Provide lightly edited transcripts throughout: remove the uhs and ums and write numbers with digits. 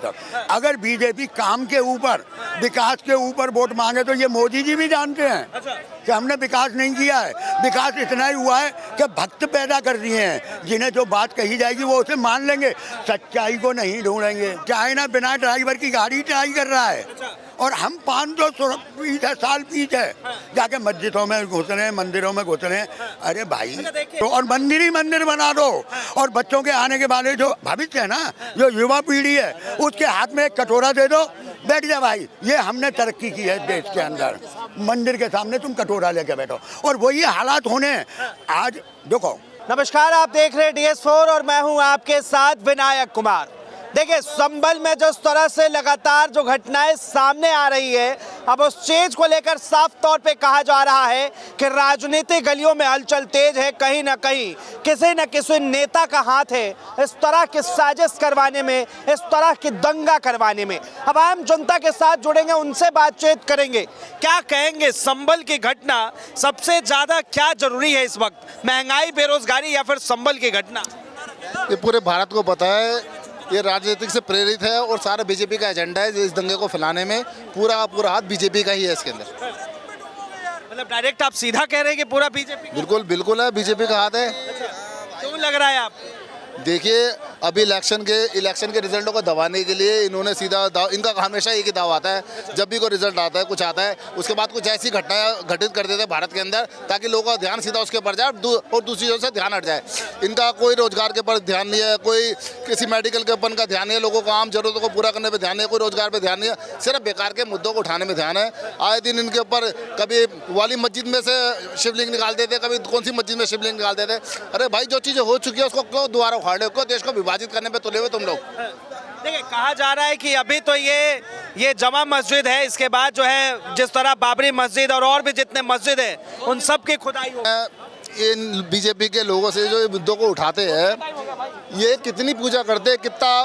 साहब। अगर बीजेपी काम के ऊपर, विकास के ऊपर वोट मांगे तो ये मोदी जी भी जानते हैं कि हमने विकास नहीं किया है। विकास इतना ही हुआ है कि भक्त पैदा कर दिए हैं, जिन्हें जो बात कही जाएगी वो उसे मान लेंगे, सच्चाई को नहीं ढूंढेंगे। चाइना बिना ड्राइवर की गाड़ी ट्राई कर रहा है और हम 500 साल पीछे जाके मस्जिदों में घुस रहे हैं, मंदिरों में घुस रहे हैं। अरे भाई, तो और मंदिर ही मंदिर बना दो और बच्चों के आने के बाद जो भविष्य है ना, जो युवा पीढ़ी है, उसके हाथ में एक कटोरा दे दो, बैठ जा भाई, ये हमने तरक्की की है देश के अंदर। मंदिर के सामने तुम कटोरा लेके बैठो और वही हालात होने आज देखो। नमस्कार, आप देख रहे हैं DS4 और मैं हूं आपके साथ विनायक कुमार। देखिए, संभल में जिस तरह से लगातार जो घटनाएं सामने आ रही है, अब उस चीज को लेकर साफ तौर पे कहा जा रहा है कि राजनीतिक गलियों में हलचल तेज है। कहीं ना कहीं किसी न किसी नेता का हाथ है इस तरह की साजिश करवाने में, इस तरह की दंगा करवाने में। अब आम जनता के साथ जुड़ेंगे, उनसे बातचीत करेंगे। क्या कहेंगे, संभल की घटना सबसे ज्यादा क्या जरूरी है इस वक्त? महंगाई, बेरोजगारी या फिर संभल की घटना? ये पूरे भारत को पता है, ये राजनीतिक से प्रेरित है और सारा बीजेपी का एजेंडा है। इस दंगे को फैलाने में पूरा का पूरा हाथ बीजेपी का ही है इसके अंदर। मतलब डायरेक्ट आप सीधा कह रहे हैं कि पूरा बीजेपी? बिल्कुल बिल्कुल है, बीजेपी का हाथ है। क्यों लग रहा है आपको? देखिए, अभी इलेक्शन के रिजल्टों को दबाने के लिए इन्होंने सीधा इनका हमेशा एक ही दाव आता है, जब भी कोई रिजल्ट आता है, कुछ आता है, उसके बाद कुछ ऐसी घटनाएं घटित कर देते हैं भारत के अंदर ताकि लोगों का ध्यान सीधा उसके ऊपर जाए और दूसरी चीज़ों से ध्यान हट जाए। इनका कोई रोजगार के ऊपर ध्यान नहीं है, कोई किसी मेडिकल के ऊपर का ध्यान नहीं है, लोगों को आम जरूरतों को पूरा करने पर ध्यान नहीं है, कोई रोजगार पर ध्यान नहीं है, सिर्फ बेकार के मुद्दों को उठाने में ध्यान है। आए दिन इनके ऊपर कभी वाली मस्जिद में से शिवलिंग निकाल देते, कभी कौन सी मस्जिद में शिवलिंग निकाल देते। अरे भाई, जो चीज़ें हो चुकी है उसको क्यों दोबारा उखाड़ रहे हो? क्यों देश को विभाजित करने पे तुले हुए तुम लोग? देखिए, कहा जा रहा है कि अभी तो ये जमा मस्जिद है, इसके बाद जो है जिस तरह बाबरी मस्जिद और भी जितने मस्जिद है उन सब की खुदाई हो। इन बीजेपी के लोगों से जो मुद्दों को उठाते हैं, ये कितनी पूजा करते हैं,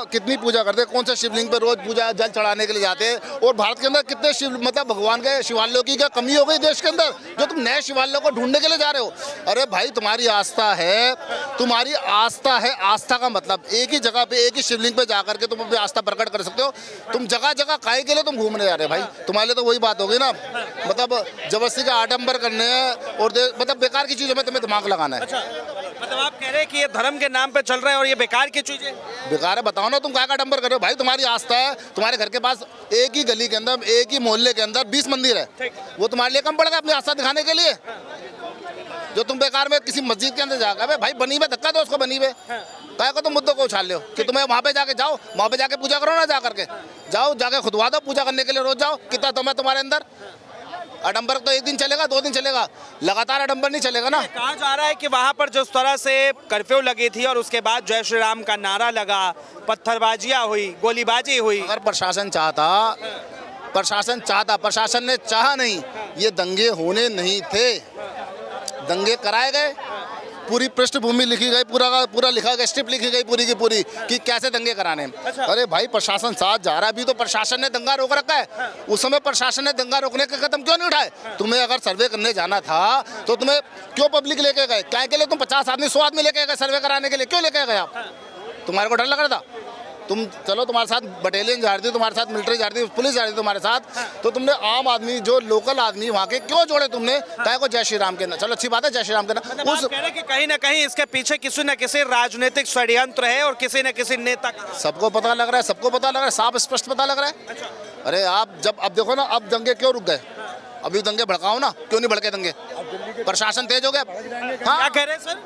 कितनी पूजा करते हैं, कौन सा शिवलिंग पे रोज पूजा जल चढ़ाने के लिए जाते हैं। और भारत के अंदर कितने मतलब भगवान के शिवालयों की क्या कमी हो गई देश के अंदर, जो तुम नए शिवालयों को ढूंढने के लिए जा रहे हो? अरे भाई, तुम्हारी आस्था है, आस्था का मतलब एक ही जगह पे, एक ही शिवलिंग पे जाकर के तुम अपनी आस्था प्रकट कर सकते हो। तुम जगह जगह काहे के लिए तुम घूमने जा रहे हो भाई? तुम्हारे लिए तो वही बात होगी ना, मतलब जबरदस्ती का आडंबर करने हैं और मतलब बेकार की चीजों में दिमाग लगाना है। अच्छा, मतलब आप कह रहे हैं कि ये धर्म के नाम पे चल रहा है और ये बेकार की चीजें? बेकार है, बताओ ना, तुम क्या का डंबर कर रहे हो भाई? तुम्हारी आस्था है, तुम्हारे घर के पास एक ही गली के अंदर, एक ही मोहल्ले के अंदर 20 मंदिर है, वो तुम्हारे लिए कम पड़ेगा अपनी आस्था दिखाने के लिए? जो तुम बेकार में किसी मस्जिद के अंदर जाकर भाई बनी हुए धक्का दो उसको, बनी हुए क्या को तुम मुद्दों को उछाल लो कि तुम्हें वहाँ पे जाके जाओ, वहाँ पे जाके पूजा करो ना, जा करके जाओ, जाके खुदवा दो पूजा करने के लिए, रोज जाओ। कितना दम है तुम्हारे अंदर? आडंबर तो एक दिन चलेगा, 2 दिन चलेगा, लगातार आडंबर नहीं चलेगा ना। कहा जा रहा है कि वहां पर जिस तरह से कर्फ्यू लगी थी और उसके बाद जय श्री राम का नारा लगा, पत्थरबाजियां हुई, गोलीबाजी हुई। अगर प्रशासन चाहता, प्रशासन ने चाहा नहीं, ये दंगे होने नहीं थे, दंगे कराए गए, पूरी पृष्ठभूमि लिखी गई, पूरा लिखा गया, स्क्रिप्ट लिखी गई पूरी की पूरी कि कैसे दंगे कराने। अच्छा। अरे भाई, प्रशासन साथ जा रहा है, अभी तो प्रशासन ने दंगा रोक रखा है। उस समय प्रशासन ने दंगा रोकने का कदम क्यों नहीं उठाए? तुम्हें अगर सर्वे करने जाना था तो तुम्हें क्यों पब्लिक लेके गए? क्या के लिए तुम 50 आदमी 100 आदमी लेके गए सर्वे कराने के लिए? क्यों लेके गए आप? तुम्हारे को डर लग रहा था? तुम चलो, तुम्हारे साथ बटालियन जा रही थी, तुम्हारे साथ मिलिट्री जा रही थी, पुलिस जा रही थी तुम्हारे साथ, तो तुमने आम आदमी, जो लोकल आदमी वहाँ के क्यों जोड़े तुमने? क्या को जय श्री राम के ना? चलो अच्छी बात है, जय श्री राम के ना। मतलब आप कह रहे कि कहीं ना कहीं इसके पीछे किसी न किसी राजनीतिक षड्यंत्र है और किसी न किसी नेता का। सबको पता लग रहा है, सबको पता लग रहा है, साफ स्पष्ट पता लग रहा है। अच्छा। अरे आप जब अब देखो ना, अब दंगे क्यों रुक गए? अभी दंगे भड़काओ ना, क्यों नहीं भड़के दंगे? प्रशासन तेज हो गया। क्या कह रहे हैं सर?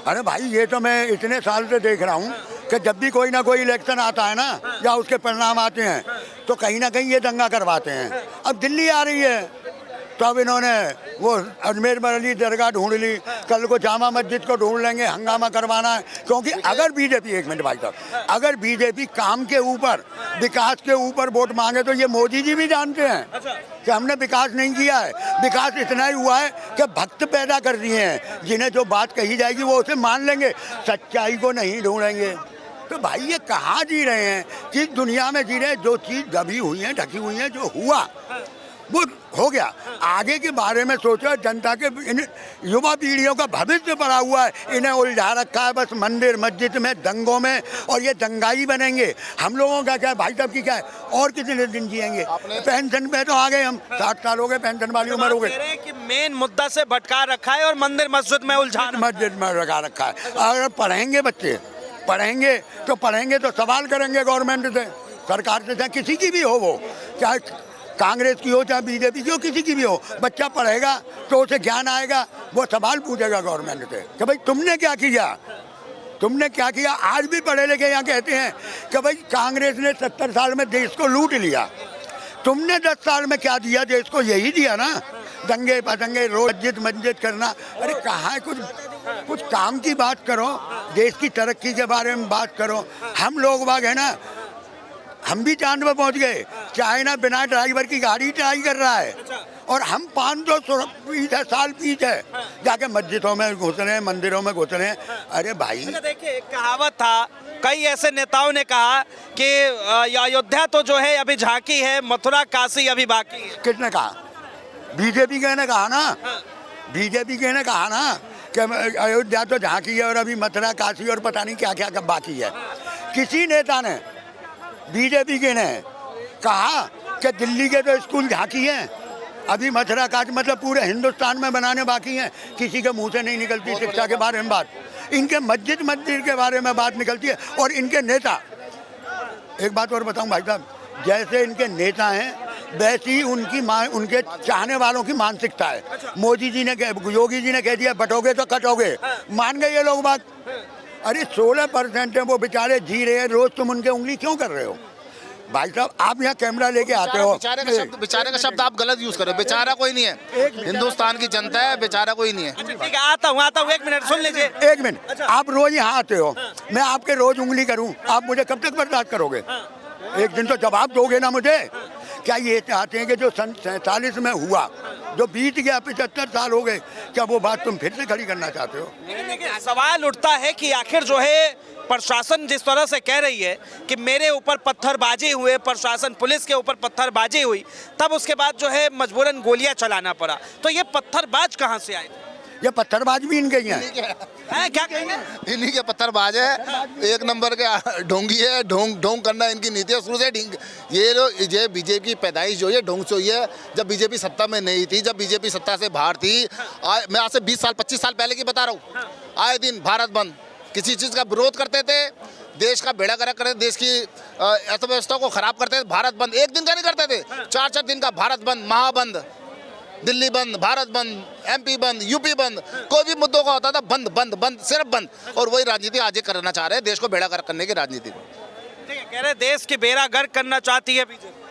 अरे भाई, ये तो मैं इतने साल से देख रहा हूँ कि जब भी कोई ना कोई इलेक्शन आता है ना, या उसके परिणाम आते हैं, तो कहीं ना कहीं ये दंगा करवाते हैं। अब दिल्ली आ रही है तो अब इन्होंने वो अजमेर वाली दरगाह ढूंढ ली, कल को जामा मस्जिद को ढूंढ लेंगे, हंगामा करवाना है। क्योंकि अगर बीजेपी, एक मिनट भाई साहब, अगर बीजेपी काम के ऊपर, विकास के ऊपर वोट मांगे तो ये मोदी जी भी जानते हैं कि हमने विकास नहीं किया है। विकास इतना ही हुआ है कि भक्त पैदा कर दिए हैं, जिन्हें जो बात कही जाएगी वो उसे मान लेंगे, सच्चाई को नहीं ढूंढेंगे। तो भाई, ये कहाँ जी रहे हैं? किस दुनिया में जी रहे हैं? जो चीज़ दबी हुई है, ढकी हुई है, जो हुआ वो हो गया। आगे के बारे में सोचो, जनता के इन युवा पीढ़ियों का भविष्य पड़ा हुआ है, इन्हें उलझा रखा है बस मंदिर मस्जिद में, दंगों में, और ये दंगाई बनेंगे। हम लोगों का क्या है, भाई साहब की क्या है, और कितने दिन जिएंगे? पेंशन पे तो आ गए हम, 60 साल हो गए, पेंशन वाली उम्र हो गई। कह रहे हैं कि मेन मुद्दा से भटका रखा है और मंदिर मस्जिद में उलझा मस्जिद में लगा रखा है। अगर पढ़ेंगे बच्चे, पढ़ेंगे तो सवाल करेंगे गवर्नमेंट से, सरकार से, चाहे किसी की भी हो, वो चाहे कांग्रेस की हो चाहे बीजेपी की हो, किसी की भी हो, बच्चा पढ़ेगा तो उसे ज्ञान आएगा, वो सवाल पूछेगा गवर्नमेंट से कि भाई तुमने क्या किया, तुमने क्या किया। आज भी पढ़े लिखे यहाँ कहते हैं कि भाई कांग्रेस ने 70 साल में देश को लूट लिया, तुमने 10 साल में क्या दिया देश को? यही दिया ना, दंगे पतंगे, रोज मस्जिद करना। अरे कहाँ है, कुछ काम की बात करो, देश की तरक्की के बारे में बात करो। हम लोग बाग है ना, हम भी चांद पर पहुंच गए। चाइना बिना ड्राइवर की गाड़ी ट्राई कर रहा है, और हम 500 साल पीछे जाके मस्जिदों में घुस रहे हैं, मंदिरों में घुस रहे हैं। अरे भाई देखिए, एक कहावत था, कई ऐसे नेताओं ने कहा कि अयोध्या तो जो है अभी झांकी है, मथुरा काशी अभी बाकी है। किसने कहा? बीजेपी के ने कहा ना, बीजेपी के ने कहा ना कि अयोध्या तो झांकी है और अभी मथुरा काशी और पता नहीं क्या क्या बाकी है। किसी नेता ने, बीजेपी के ने कहा कि दिल्ली के तो स्कूल झांकी हैं, अभी मथुरा काशी मतलब पूरे हिंदुस्तान में बनाने बाकी हैं। किसी के मुंह से नहीं निकलती शिक्षा के बारे में बात, इनके मस्जिद के बारे में बात निकलती है। और इनके नेता, एक बात और बताऊं भाई साहब, जैसे इनके नेता हैं वैसी उनके चाहने वालों की मानसिकता है। मोदी जी ने, योगी जी ने कह दिया बटोगे तो कटोगे, मान गए ये लोग बात। अरे 16% है वो बेचारे जी रहे हैं, रोज तुम उनके उंगली क्यों कर रहे हो? भाई साहब आप यहाँ कैमरा लेके आते हो, बेचारे का शब्द आप गलत यूज करो। बेचारा कोई नहीं है, हिंदुस्तान की जनता है, बेचारा कोई नहीं है। ठीक है, आता हूँ, 1 मिनट सुन लीजिए। 1 मिनट, आप रोज यहाँ आते हो, मैं आपके रोज उंगली करूँ, आप मुझे कब तक बर्दाश्त करोगे? एक दिन तो जवाब दोगे ना मुझे। क्या ये चाहते हैं कि जो सन 47 में हुआ, जो बीत गया, 75 साल हो गए, क्या वो बात तुम फिर से खड़ी करना चाहते हो? लेकिन सवाल उठता है कि आखिर जो है प्रशासन जिस तरह से कह रही है कि मेरे ऊपर पत्थरबाजी हुए, प्रशासन पुलिस के ऊपर पत्थरबाजी हुई, तब उसके बाद जो है मजबूरन गोलियां चलाना पड़ा, तो ये पत्थरबाज कहाँ से आए? ये पत्थरबाज भी इनके ही हैं। क्या कहेंगे? इन्हीं के पत्थरबाज है, एक नंबर के ढोंगी है, ढोंग करना इनकी नीति है शुरू से। ये लोग, ये बीजेपी की पैदाइश जो है ढोंग से हुई है। जब बीजेपी सत्ता में नहीं थी, जब बीजेपी सत्ता से बाहर थी, मैं आज से 20 साल 25 साल पहले की बता रहा हूँ, आए दिन भारत बंद, किसी चीज़ का विरोध करते थे, देश का बेड़ा गर्क करते, देश की अर्थव्यवस्था को खराब करते थे। भारत बंद 1 दिन का नहीं करते थे, 4-4 दिन का भारत बंद, महाबंद, दिल्ली बंद, भारत बंद, MP बंद, UP बंद, कोई भी मुद्दों का होता था बंद बंद बंद, सिर्फ बंद। और वही राजनीति आज ये करना चाह रहे हैं, देश को बेड़ा गर्क करने की राजनीति। ठीक है, कह रहे देश की बेड़ा गर्क करना चाहती है बीजेपी।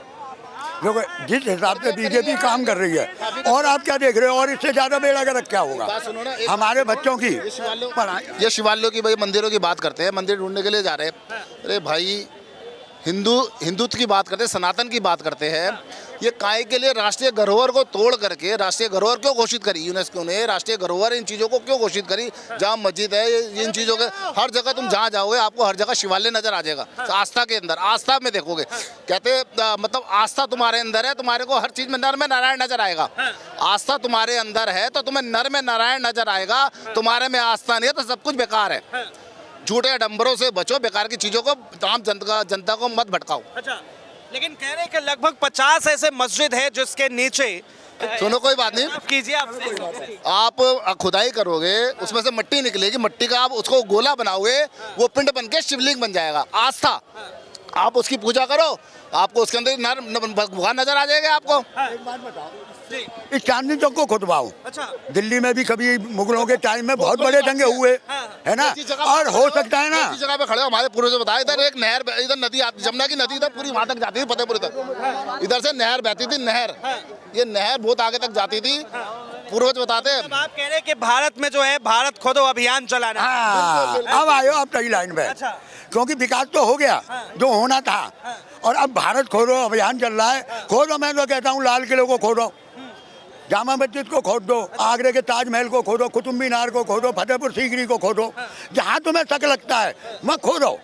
देखो जिस हिसाब से बीजेपी काम कर रही है, और आप क्या देख रहे हो, और इससे ज्यादा बेड़ा गर्क क्या होगा? हमारे बच्चों की पढ़ाई। ये शिवालयों की, भाई मंदिरों की बात करते हैं, मंदिर ढूंढने के लिए जा रहे हैं। अरे भाई, हिंदुत्व की बात करते हैं, सनातन की बात करते हैं। ये काय के लिए राष्ट्रीय धरोहर को तोड़ करके राष्ट्रीय धरोहर क्यों घोषित करी? यूनेस्को ने राष्ट्रीय धरोहर इन चीज़ों को क्यों घोषित करी? जहाँ मस्जिद है, इन चीज़ों के हर जगह तुम जहाँ जाओगे आपको हर जगह शिवालय नजर आ जाएगा। आस्था के अंदर, आस्था में देखोगे, कहते मतलब आस्था तुम्हारे अंदर है, तुम्हारे को हर चीज़ में नर में नारायण नजर आएगा। आस्था तुम्हारे अंदर है तो तुम्हें नर में नारायण नजर आएगा। तुम्हारे में आस्था नहीं है तो सब कुछ बेकार है। झूठे अडंबरों से बचो, बेकार की चीज़ों को, तमाम जनता को मत भटकाओ। अच्छा, लेकिन कह रहे हैं कि लगभग 50 ऐसे मस्जिद है जिसके नीचे, सुनो कोई बात नहीं, आप कीजिए, आप खुदाई करोगे, उसमें से मिट्टी निकलेगी, मिट्टी का आप उसको गोला बनाओगे, वो पिंड बन के शिवलिंग बन जाएगा। आस्था, आप उसकी पूजा करो, आपको उसके अंदर भगवान नजर आ जाएगा आपको। एक बात बताओ, इस चांदनी चौक को खुदवाओ। अच्छा, दिल्ली में भी कभी मुगलों के टाइम में बहुत बड़े दंगे हुए, है ना, और हो सकता है ना, इसी जगह पे खड़े हो, हमारे पूर्वज बताया, इधर एक नहर, इधर नदी आती, जमुना की नदी इधर पूरी वहां तक जाती थी, फतेहपुर तक, इधर से नहर बहती थी, नहर, ये नहर बहुत आगे तक जाती थी, पूर्वज बताते हैं। आप कह रहे हैं कि भारत में जो है भारत खोदो अभियान चलाना। हाँ, अब आयो आप सही लाइन पे, क्योंकि विकास तो हो गया जो होना था, और अब भारत खोदो अभियान चल रहा है। खोदो, मैं तो कहता हूँ लाल किले को खोदो, जामा मस्जिद को खोद दो, आगरे के ताजमहल को खोदो, कुतुब मीनार को खोदो, फतेहपुर सीकरी को खोदो, जहाँ तुम्हें शक लगता है वहाँ खोदो।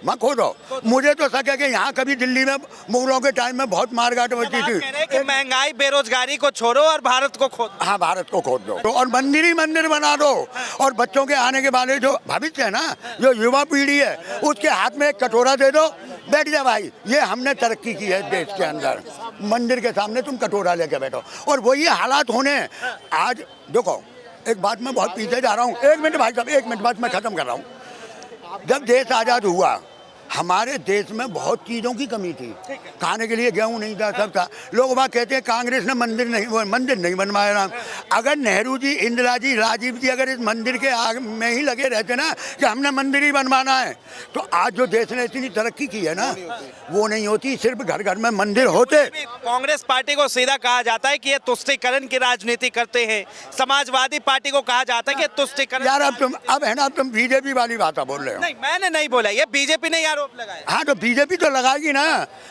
मैं खोदो। मुझे तो शक है कि यहाँ कभी दिल्ली में मुगलों के टाइम में बहुत मारकाट होती आप थी। कह रहे हैं कि महंगाई बेरोजगारी को छोड़ो और भारत को खोदो। हाँ, भारत को खोद दो और मंदिर ही मंदिर बना दो और बच्चों के आने के बाद जो भविष्य है ना, जो युवा पीढ़ी है, उसके हाथ में एक कटोरा दे दो, बैठ जा भाई, ये हमने तरक्की की है देश के अंदर। मंदिर के सामने तुम कटोरा लेके बैठो और वही हालात होने हैं। आज देखो, एक बात मैं बहुत पीछे जा रहा हूँ, 1 मिनट भाई साहब, 1 मिनट बात मैं खत्म कर रहा हूँ। जब देश आज़ाद हुआ, हमारे देश में बहुत चीज़ों की कमी थी, खाने के लिए गेहूं नहीं था, सब था। लोग वहाँ कहते हैं कांग्रेस ने मंदिर नहीं बनवाया। अगर नेहरू जी, इंदिरा जी, राजीव जी अगर इस मंदिर के आग में ही लगे रहते ना कि हमने मंदिर ही बनवाना है, तो आज जो देश ने इतनी तरक्की की है ना, वो नहीं होती। सिर्फ घर घर में मंदिर होते। कांग्रेस पार्टी को सीधा कहा जाता है कि ये तुष्टीकरण की राजनीति करते हैं, समाजवादी पार्टी को कहा जाता है कि तुष्टीकरण। यार अब है ना, अब तुम बीजेपी वाली बात बोल रहे हो। नहीं, मैंने नहीं बोला, ये बीजेपी ने आरोप लगाया। हाँ, तो बीजेपी तो लगाएगी ना।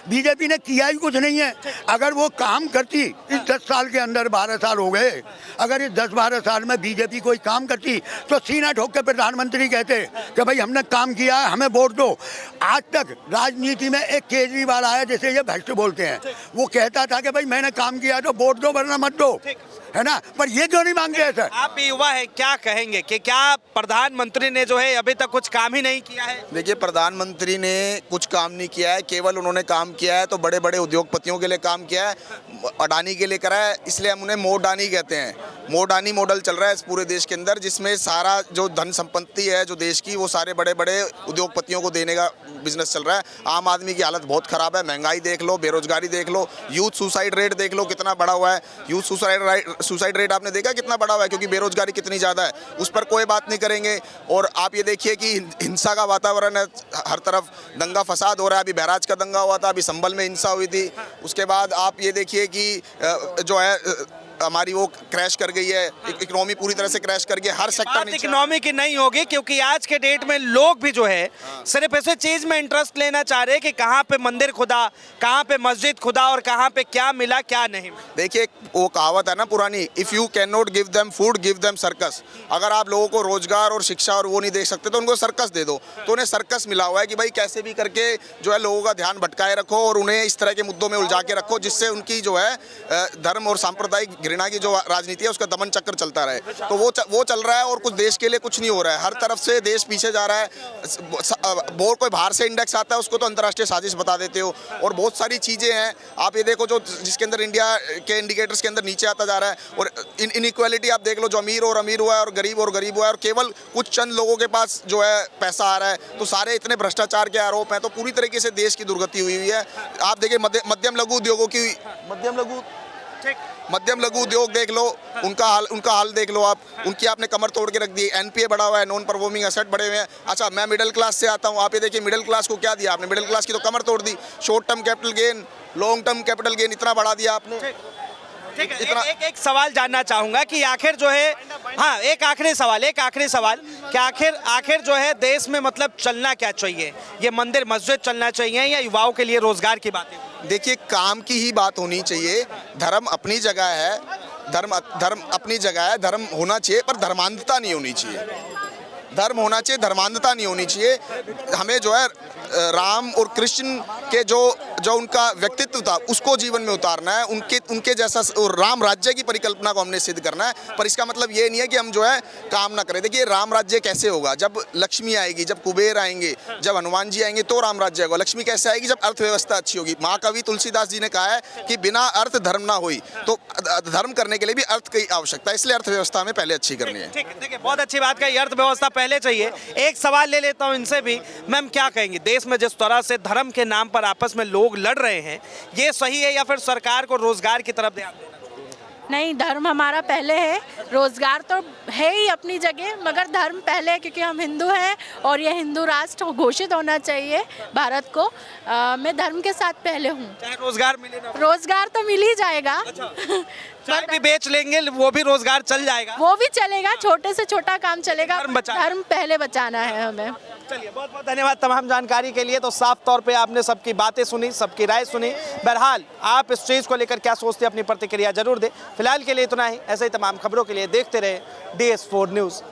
बीजेपी ने किया ही कुछ नहीं है। अगर वो काम करती, इस 10 साल के अंदर 12 साल हो गए, अगर इस 10-12 साल में बीजेपी कोई काम करती तो सीना ठोक के प्रधानमंत्री कहते कि भाई हमने काम किया है, हमें वोट दो। आज तक राजनीति में एक केजरीवाल आया, जैसे ये भ्रष्ट बोलते हैं, वो कहता था कि भाई मैंने काम किया तो वोट दो वरना मत दो, है ना। पर ये क्यों नहीं मांगते हैं सर? आप भी युवा है, क्या कहेंगे कि क्या प्रधानमंत्री ने जो है अभी तक कुछ काम ही नहीं किया है? देखिए, प्रधानमंत्री ने कुछ काम नहीं किया है। केवल उन्होंने काम किया है तो बड़े बड़े उद्योगपतियों के लिए काम किया है, अडानी के लिए करा है, इसलिए हम उन्हें मोडानी कहते हैं। मोडानी मॉडल चल रहा है इस पूरे देश के अंदर, जिसमें सारा जो धन संपत्ति है जो देश की, वो सारे बड़े बड़े उद्योगपतियों को देने का बिजनेस चल रहा है। आम आदमी की हालत बहुत खराब है, महंगाई देख लो, बेरोजगारी देख लो, यूथ सुसाइड रेट देख लो कितना बढ़ा हुआ है। यूथ सुसाइड रेट आपने देखा कितना बढ़ा हुआ है, क्योंकि बेरोजगारी कितनी ज़्यादा है, उस पर कोई बात नहीं करेंगे। और आप ये देखिए कि हिंसा का वातावरण है, हर तरफ दंगा फसाद हो रहा है। अभी बहराज का दंगा हुआ था, अभी संभल में हिंसा हुई थी। उसके बाद आप ये देखिए कि जो है हमारी वो क्रैश कर गई है, इकोनॉमी पूरी तरह से क्रैश कर गई, हर सेक्टर नीचे। इकोनॉमी की नहीं होगी, क्योंकि आज के डेट में लोग भी जो है सिर्फ ऐसे चीज में इंटरेस्ट लेना चाह रहे हैं कि कहाँ पे मंदिर खुदा, कहाँ पे मस्जिद खुदा और कहाँ पे क्या मिला क्या नहीं। देखिए, वो कहावत है ना पुरानी, if you can not give them food give them circus. अगर आप लोगों को रोजगार और शिक्षा और वो नहीं दे सकते तो उनको सर्कस दे दो। तो उन्हें सर्कस मिला हुआ है कि भाई कैसे भी करके जो है लोगों का ध्यान भटकाए रखो और उन्हें इस तरह के मुद्दों में उलझा के रखो, जिससे उनकी जो है धर्म और सांप्रदायिक घृणा की जो राजनीति है उसका दमन चक्कर चलता रहे। तो वो चल रहा है और कुछ देश के लिए कुछ नहीं हो रहा है। हर तरफ से देश पीछे जा रहा है। बहुत कोई बाहर से इंडेक्स आता है उसको तो अंतर्राष्ट्रीय साजिश बता देते हो, और बहुत सारी चीज़ें हैं। आप ये देखो जो जिसके अंदर इंडिया के इंडिकेटर्स के अंदर नीचे आता जा रहा है, और इनइक्वालिटी आप देख लो, जो अमीर हुआ है और गरीब हुआ है, और केवल कुछ चंद लोगों के पास जो है पैसा आ रहा है, तो सारे इतने भ्रष्टाचार के आरोप हैं। तो पूरी तरीके से देश की दुर्गति हुई है। आप देखिए मध्यम लघु उद्योगों की मध्यम लघु उद्योग देख लो, उनका हाल देख लो आप, उनकी आपने कमर तोड़ के रख दी। एनपीए बढ़ा हुआ है, नॉन परफॉर्मिंग एसेट बढ़े हुए हैं। अच्छा, मैं मिडिल क्लास से आता हूँ, आप ये देखिए मिडिल क्लास को क्या दिया आपने, मिडिल क्लास की तो कमर तोड़ दी। Short term capital gain, long term capital gain इतना बढ़ा दिया आपने। ठीक है, एक सवाल जानना चाहूंगा कि आखिर जो है, हाँ, एक आखिरी सवाल कि आखिर जो है देश में मतलब चलना क्या चाहिए? ये मंदिर मस्जिद चलना चाहिए या युवाओं के लिए रोजगार की बातें? देखिए, काम की ही बात होनी चाहिए। धर्म अपनी जगह है, धर्म अपनी जगह है, धर्म होना चाहिए, पर धर्मांधता नहीं होनी चाहिए। धर्म होना चाहिए, धर्मांधता नहीं होनी चाहिए। हमें जो है राम और कृष्ण के जो उनका व्यक्तित्व था उसको जीवन में उतारना है, उनके जैसा राम राज्य की परिकल्पना को हमने सिद्ध करना है। पर इसका मतलब ये नहीं है कि हम जो है काम ना करें। देखिए, राम राज्य कैसे होगा? जब लक्ष्मी आएगी, जब कुबेर आएंगे, जब हनुमान जी आएंगे तो राम राज्य होगा। लक्ष्मी कैसे आएगी? जब अर्थव्यवस्था अच्छी होगी। महाकवि तुलसीदास जी ने कहा है कि बिना अर्थ धर्म ना हुई। तो धर्म करने के लिए भी अर्थ की आवश्यकता है, इसलिए अर्थव्यवस्था हमें पहले अच्छी करनी है। ठीक है, देखिए, बहुत अच्छी बात कही, अर्थव्यवस्था पहले चाहिए। एक सवाल ले लेता हूँ इनसे भी, मैम क्या कहेंगे, देश में जिस तरह से धर्म के नाम पर आपस में लोग लड़ रहे हैं, ये सही है या फिर सरकार को रोजगार की तरफ ध्यान देना? नहीं, धर्म हमारा पहले है, रोजगार तो है ही अपनी जगह, मगर धर्म पहले है, क्योंकि हम हिंदू हैं और ये हिंदू राष्ट्र घोषित होना चाहिए भारत को। मैं धर्म के साथ पहले हूँ। चाहे रोजगार मिले ना, रोजगार तो मिल ही जाएगा। चाय भी बेच लेंगे वो भी रोजगार चल जाएगा, वो भी चलेगा, छोटे से छोटा काम चलेगा। धर्म धर्म पहले बचाना है हमें। चलिए, बहुत बहुत धन्यवाद तमाम जानकारी के लिए। तो साफ तौर पे आपने सबकी बातें सुनी, सबकी राय सुनी। बहरहाल आप इस चीज़ को लेकर क्या सोचते हैं, अपनी प्रतिक्रिया जरूर दें। फिलहाल के लिए इतना ही। ऐसे ही तमाम खबरों के लिए देखते रहे DS4 न्यूज़।